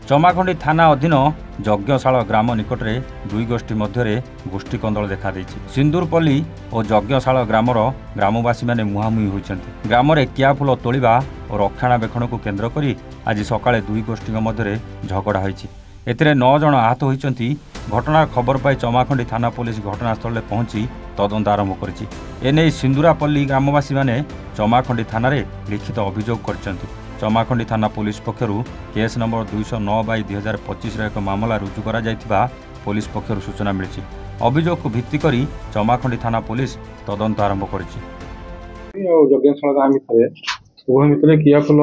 चमाखंडी थाना अधीन यज्ञशाला ग्राम निकट में दुई गोष्ठी मध्य गोष्ठी कंदल देखा सिंदूरपल्ली और यज्ञशाला ग्रामर ग्रामवासी मैंने मुहांमुही होती ग्राम में कियाफुल तोड़ा और रक्षणाबेक्षण को केन्द्र कर आज सकाଳେ दुई गोष्ठी मध्य झगड़ा होती एथिरे 9 जन आहत होती। घटनार खबर पाई चमाखंडी थाना पुलिस घटनास्थल में पहुंची तदंत आरंभ करिछि। एने सिंदूरापल्ली ग्रामवासी मैंने चमाखंडी थाना लिखित अभियोग करछन्ति। चमाखंडी थाना पुलिस पक्षरु केस नंबर 209/2025 एक मामला रुजु करा जायथिबा पुलिस पक्षरु सूचना मिली। अभियोग को भित्ति करी चमाखंडी थाना पुलिस तदंत आरंभ करिछि। यज्ञशाला गाँ भितर उभय भितर कियाफुल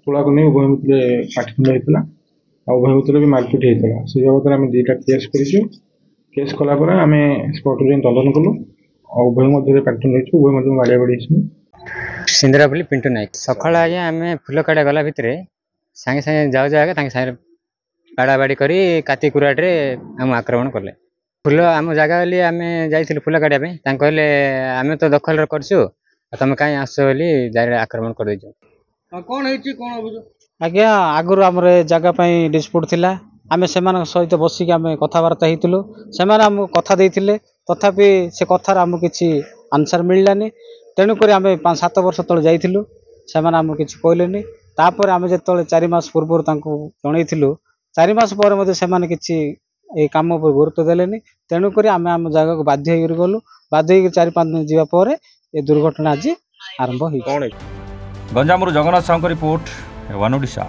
तोड़ा को नहीं उभय भितर पाटितुंड होता उभय भितर भी मारपिट होता से बाबद आम दुईटा केस केस कलापर आम स्पट तदन कलु उभय मध्य पाटितुंड हो उभय मध्य बाड़िया बाड़ी सिंदूरापल्ली पिंटू नायक सकाल आज्ञा आम फुल काटा गला भितर सागे सागे जाऊ जाए सागे बाड़ा बाड़ी कर काती कुराटे आम आक्रमण कले फुल आम जगह बोली आम जाइलु फुल काटापी कहले आम तो दखल करछु तुम कहीं आस बोली आक्रमण कर आज्ञा आगुरी आम जगह डिस्प्यूट थिला आम से सहित बसिक आम कथबार्ता होइतिलु से कथा देइथिले तथापि से कथार आम किसी आंसर मिललानी तेणुक आम 5-7 वर्ष तले जाइथिलु से किसी कहलेनी तापर आम जो 4 मास पूर्व जनइथिलु 4 मास पर से किसी ये कम पर गुरुत्व देलेनी तेणुक आम आम जगह को बाध्य गलु बाध्य 4-5 दिन जावापर ये दुर्घटना आज आरंभ हो। गंजामरू जगन्नाथ साहू रिपोर्ट वन ओडिशा।